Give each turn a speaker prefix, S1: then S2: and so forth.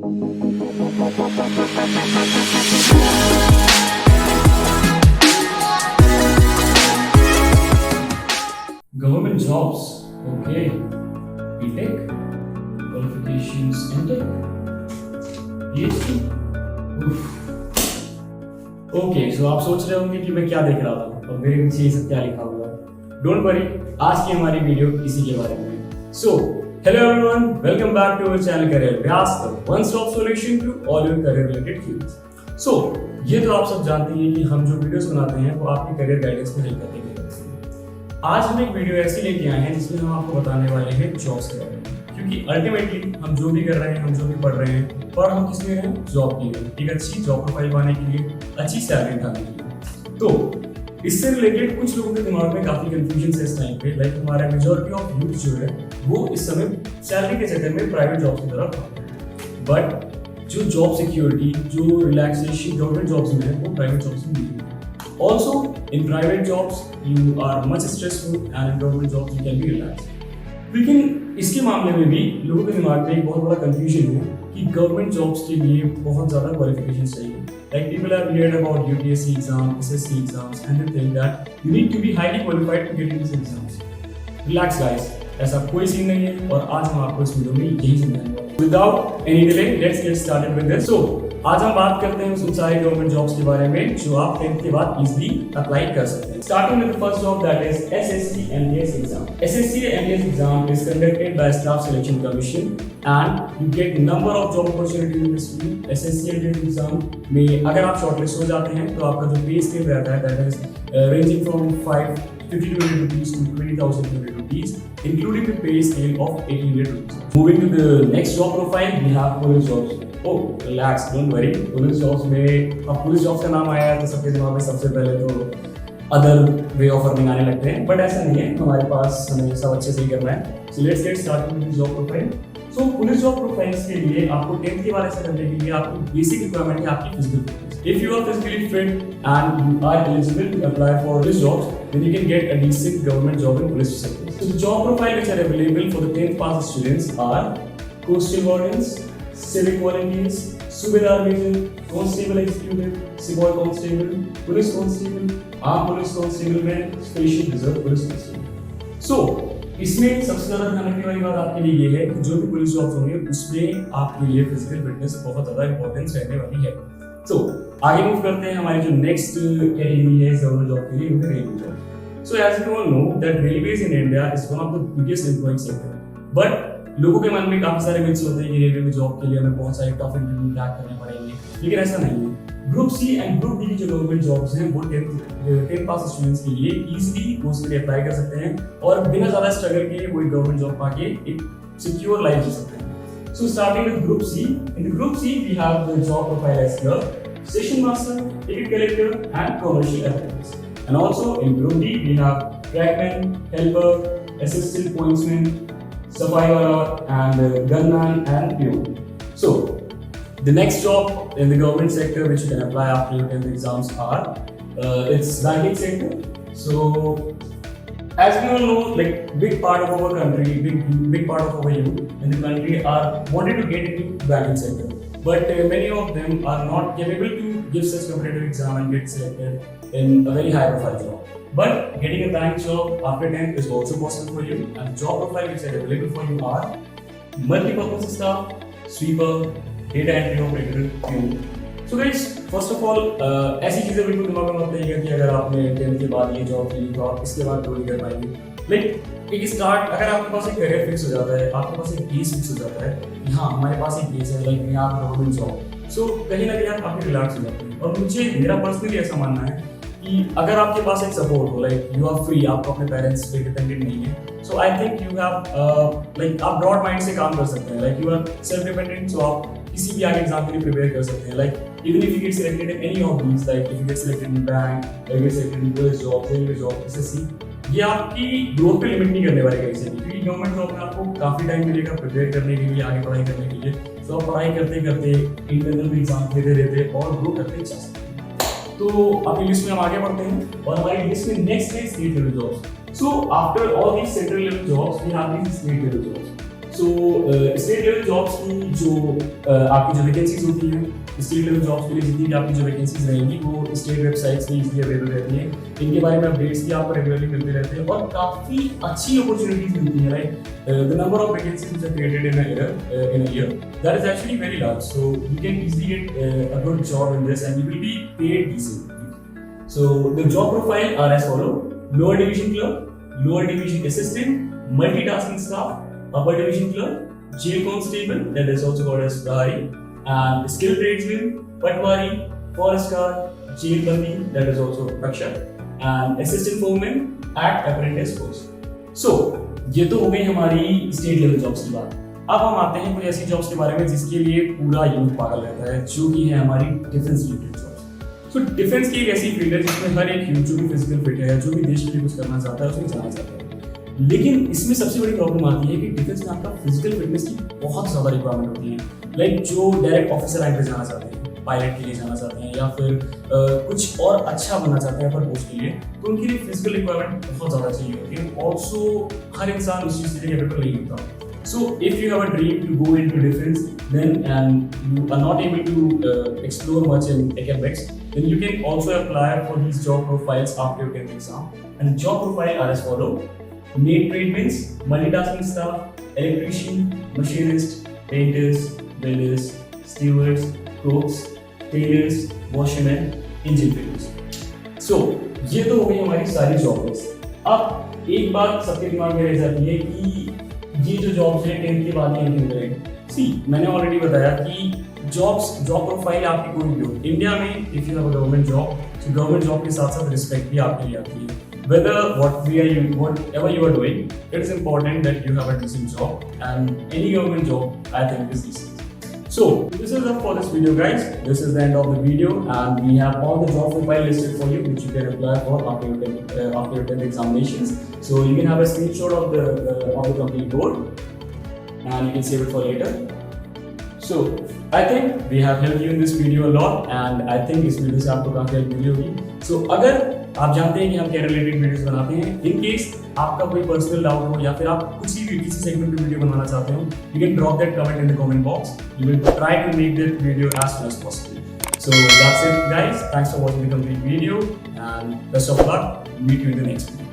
S1: Government jobs, okay. B.Tech, qualifications, M.Tech, PhD. Okay, so आप सोच रहे होंगे कि मैं क्या देख रहा था और मेरे पीछे ये सब क्या लिखा हुआ है। डोंट वरी, आज की हमारी वीडियो इसी के बारे में। So hello everyone, welcome back to our channel career Vyas, the one stop solution to all your career related queries. So ये तो आप सब जानते हैं कि हम जो वीडियोस बनाते हैं वो आपके करियर गाइडेंस में हेल्प करने के लिए करते हैं। आज हम एक वीडियो ऐसी लेके आए हैं जिसमें हम आपको बताने वाले हैं जॉब्स के बारे में, क्योंकि अल्टीमेटली हम जो भी कर रहे हैं, हम जो भी पढ़ रहे हैं, पर हम किस लिए हैं? जॉब के लिए, एक अच्छी जॉब प्रोफाइल पाने के लिए, अच्छी सैलरी उठाने के लिए। तो इससे रिलेटेड कुछ लोगों के दिमाग में काफी कंफ्यूजन है इस टाइम पे, लाइक हमारा मेजॉरिटी ऑफ यूथ जो है वो इस समय सैलरी के चक्कर में प्राइवेट जॉब की तरफ भाग रहे हैं। बट जो जॉब सिक्योरिटी, जो रिलैक्सेशन गवर्नमेंट जॉब्स में है वो प्राइवेट जॉब्स में नहीं है। Also, in private jobs, you are much stressful, and in government jobs, you can be relaxed. लेकिन इसके मामले में भी लोगों के दिमाग में एक बहुत बड़ा कंफ्यूजन है कि गवर्नमेंट जॉब्स के लिए बहुत ज़्यादा क्वालिफिकेशन चाहिए। Like people have heard about UPSC exam, SSC exams, and they think that you need to be highly qualified to get into these exams. Relax guys, ऐसा कोई सीन नहीं है और आज हम आपको इस वीडियो में यही समझाने वाले हैं। Without any delay, let's get started with this. So, आज हम बात करते हैं उन सारे गवर्नमेंट जॉब्स के बारे में जो आप 10th के बाद इजीली अप्लाई कर सकते हैं। Starting with the first job, that is SSC MTS exam. SSC MTS exam is conducted by Staff Selection Commission and you get number of job opportunities in this field. SSC MTS exam में अगर आप shortlist हो जाते हैं तो आपका जो पे स्केल रहता है that is ranging from 5,200 rupees to 20,200 rupees, including the pay scale of 1,800 rupees. Moving to the next job profile, we have police jobs. Oh, relax, don't worry. Police jobs में अब पुलिस जॉब्स का नाम आया है तो सबके दिमाग में सबसे पहले तो अदर वे ऑफ अर्निंग आने लगते हैं, बट ऐसा नहीं है। हमारे पास हमें सब अच्छे से ही करना है। So let's get started with job profile. So police job profiles के लिए आपको 10th के बाद ऐसा करने के लिए आपकी बेसिक रिक्वायरमेंट है आपकी physical fitness. If you are physically fit and you are eligible to apply for police jobs, then you can get a decent government job in police sector. So the job profile which are available for the 10th pass students are coastal wardens, civic volunteers, Subedar Major, Constable Executive, Civil Constable, Police Constable, Armed Police Constable में Special Reserve Police Constable. So इसमें सबसे ज़्यादा ध्यान रखने वाली बात आपके लिए ये है कि जो भी पुलिस जॉब्स होंगे उसमें आपके लिए फिजिकल फिटनेस बहुत ज़्यादा इंपॉर्टेंस रहने वाली है। So आगे मूव करते हैं हमारी जो नेक्स्ट कैटेगरी है गवर्नमेंट जॉब के लिए, वो है railway job. So as you all know that railways in India is one of the biggest employing sector. But लोगों के मन में काफी सारे मिथ्स होते हैं कि रेलवे में जॉब के लिए हमें बहुत सारे टफ इंटरव्यू क्रैक करने पड़ेंगे, लेकिन ऐसा नहीं है। Group C and group D की जो गवर्नमेंट जॉब्स हैं वो 10th पास स्टूडेंट्स के लिए इजीली उसके लिए अप्लाई कर सकते हैं और बिना ज्यादा स्ट्रगल के वो गवर्नमेंट जॉब पाके एक सिक्योर लाइफ जी सकते हैं। So starting with group C, in the group C we have the job profile as session master, ticket collector and commercial attendants, and also in group D we have trackman, helper, assistant pointsman, Safaiwala and gunman and peon. So the next job in the government sector which you can apply after your 10th exams are it's banking sector. So as we all know, like big part of our country, big part of our youth in the country are wanted to get into banking sector, but many of them are not capable to give such competitive exam and get selected in a very high profile job. But getting a bank job after 10th is also possible for you, and job profile which are available for you are multi-purpose staff, sweeper, data entry operator, peon. So guys, first of all, ऐसी चीजें बिल्कुल दिमाग में मत आइएगा कि अगर आपने 10th के बाद ये जॉब की तो आप इसके बाद कोई नहीं कर पाएंगे। लाइक एक स्टार्ट, अगर आपके पास एक करियर फिक्स हो जाता है, आपके पास एक बेस फिक्स हो जाता है कि हाँ हमारे पास एक बेस है, लाइक मैं आप गवर्नमेंट जॉब, सो कहीं ना कहीं आप काफी रिलैक्स हो जाते हैं। और मुझे मेरा पर्सनली ऐसा मानना है कि अगर आपके पास एक सपोर्ट हो, लाइक यू आर फ्री, आप अपने पेरेंट्स पे डिपेंडेंट नहीं है, so I think you have like आप ब्रॉड माइंड से काम कर सकते हैं, like you are self dependent, so आप किसी भी आगे एग्जाम के लिए प्रिपेयर कर सकते हैं। Like even if you get selected in any of these, like if you get selected in bank, you get selected in police job, railway job, SSC, ये आपकी ग्रोथ पे लिमिट नहीं करने वाली कहीं से भी, क्योंकि गवर्नमेंट जॉब में आपको काफी टाइम मिलेगा प्रिपेयर करने के लिए, आगे पढ़ाई करने के लिए। तो आप पढ़ाई करते करते इंटरनल एग्जाम देते और ग्रो करते जा सकते हैं। तो अपनी लिस्ट में हम आगे बढ़ते हैं और हमारी लिस्ट में नेक्स्ट है state level jobs. So after all these central level jobs we have these state level jobs. So state level jobs की जो आपकी जो वैकेंसीज होती हैं, स्टेट लेवल जॉब्स के लिए जितनी भी आपकी जो वैकेंसीज रहेंगी वो स्टेट वेबसाइट्स में इजीली अवेलेबल रहती हैं। इनके बारे में अपडेट्स भी आपको रेगुलरली मिलते रहते हैं और काफ़ी अच्छी अपॉर्चुनिटीज मिलती हैं। Right, the number of vacancies which are created in a year that is actually very large, so you can easily get a good job in this and you will be paid decently. So the job profile are as follow: lower division clerk, lower division assistant, multitasking staff, upper division clerk, jail constable, that is also called as Prahari, and skilled tradesman, Patwari, forest guard, jail bandi, that is also Rakshak, and assistant foreman at apprentice post. So ये तो हो गई हमारी state level jobs की बात। अब हम आते हैं कुछ ऐसी जॉब्स के बारे में जिसके लिए पूरा यूथ पागल रहता है, जो कि है हमारी डिफेंस रिलेटेड जॉब्स। तो डिफेंस की एक ऐसी फील्ड है जिसमें हर एक यूथ जो भी फिजिकल फिट है, जो भी देश के लिए कुछ करना चाहता है, उसमें जाना चाहता है। लेकिन इसमें सबसे बड़ी प्रॉब्लम आती है कि डिफेंस में आपका फिजिकल फिटनेस की बहुत ज़्यादा रिक्वायरमेंट होती है। लाइक जो डायरेक्ट ऑफिसर रैंक पे जाना चाहते हैं, पायलट के लिए जाना चाहते हैं, या फिर कुछ और अच्छा बनना चाहते हैं पर पोस्ट के लिए, तो उनके लिए फिजिकल रिक्वायरमेंट बहुत ज़्यादा चाहिए होती है। ऑल्सो हर इंसान उस चीज़ के लिए कैपेबल नहीं होता। So if you have a dream to go into defense, then and you are not able to explore much in academics, then you can also apply for these job profiles after your 10th exam. And job profile are as follow: maid tradesmen, multitasking staff, electrician, machinist, painters, builders, stewards, cooks, tailors, washermen, engine fitters. So ये तो हो गई हमारी सारी job list. अब एक बात सबके दिमाग में रह जाती है कि ये जो जॉब्स है 10th के बाद ही हम करेंगे। सी मैंने ऑलरेडी बताया कि जॉब प्रोफाइल आपकी कोई भी हो इंडिया में, if you have a government job, तो गवर्नमेंट जॉब के साथ साथ रिस्पेक्ट भी आपके लिए आती है। Whether whatever you are doing, it is important that you have a decent job, and any government job I think is decent. So this is it for this video, guys. This is the end of the video, and we have all the job profile listed for you, which you can apply for after your 10th examinations. So you can have a screenshot of the complete board, and you can save it for later. So I think we have helped you in this video a lot, and I think इस video से आपको काफी help मिली होगी। So अगर आप जानते हैं कि हम क्या रिलेटेड वीडियोस बनाते हैं, इन केस आपका कोई पर्सनल डाउट हो या फिर आप किसी सेगमेंट में वीडियो बनाना चाहते हो, you can drop that comment in the comment box. We will try to make that video as soon as possible. So that's it guys, thanks for watching the complete video and best of luck, meet you in the next video.